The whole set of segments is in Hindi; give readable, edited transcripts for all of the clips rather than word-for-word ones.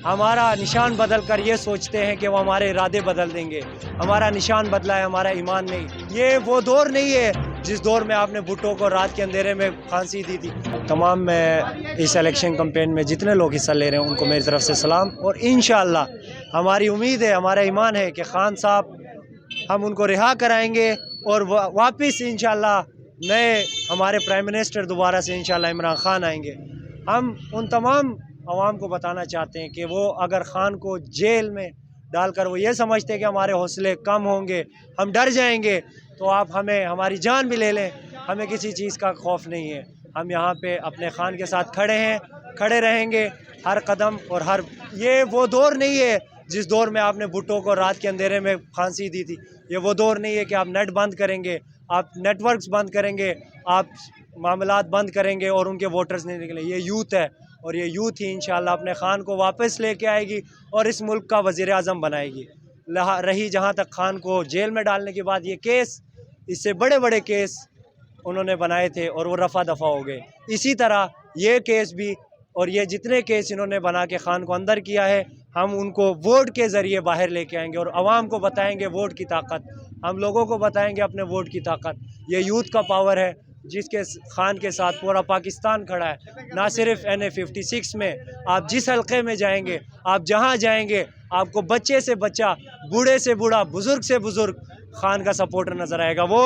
हमारा निशान बदल कर ये सोचते हैं कि वो हमारे इरादे बदल देंगे। हमारा निशान बदला है, हमारा ईमान नहीं। ये वो दौर नहीं है जिस दौर में आपने भुट्टो को रात के अंधेरे में फांसी दी थी। तमाम मैं इस इलेक्शन कैंपेन में जितने लोग हिस्सा ले रहे हैं उनको मेरी तरफ से सलाम, और इंशाअल्लाह हमारी उम्मीद है, हमारा ईमान है कि खान साहब हम उनको रिहा कराएंगे और वापस इंशाअल्लाह नए हमारे प्राइम मिनिस्टर दोबारा से इंशाअल्लाह इमरान खान आएंगे। हम उन तमाम आवाम को बताना चाहते हैं कि वो अगर खान को जेल में डालकर वो ये समझते हैं कि हमारे हौसले कम होंगे, हम डर जाएंगे, तो आप हमें हमारी जान भी ले लें, हमें किसी चीज़ का खौफ नहीं है। हम यहाँ पे अपने खान के साथ खड़े हैं, खड़े रहेंगे हर कदम और हर। ये वो दौर नहीं है जिस दौर में आपने भुट्टो को रात के अंधेरे में फांसी दी थी। ये वो दौर नहीं है कि आप नेट बंद करेंगे, आप नेटवर्क्स बंद करेंगे, आप मामलात बंद करेंगे और उनके वोटर्स नहीं निकले। ये यूथ है और ये यूथ ही इंशाअल्लाह अपने खान को वापस लेके आएगी और इस मुल्क का वज़ीर आज़म बनाएगी। रही जहाँ तक खान को जेल में डालने के बाद, ये केस, इससे बड़े बड़े केस उन्होंने बनाए थे और वो रफ़ा दफ़ा हो गए। इसी तरह ये केस भी और ये जितने केस इन्होंने बना के खान को अंदर किया है, हम उनको वोट के ज़रिए बाहर लेके आएंगे और आवाम को बताएंगे वोट की ताकत। हम लोगों को बताएंगे अपने वोट की ताकत। ये यूथ का पावर है जिसके खान के साथ पूरा पाकिस्तान खड़ा है। ना सिर्फ NA 56 में, आप जिस हल्के में जाएंगे, आप जहां जाएंगे, आपको बच्चे से बच्चा, बूढ़े से बूढ़ा, बुज़ुर्ग से बुज़ुर्ग खान का सपोर्टर नज़र आएगा। वो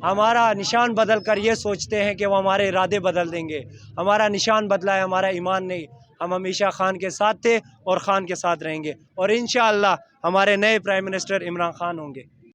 हमारा निशान बदल कर ये सोचते हैं कि वो हमारे इरादे बदल देंगे। हमारा निशान बदला है, हमारा ईमान नहीं। हम हमेशा खान के साथ थे और खान के साथ रहेंगे और इंशाअल्लाह हमारे नए प्राइम मिनिस्टर इमरान खान होंगे।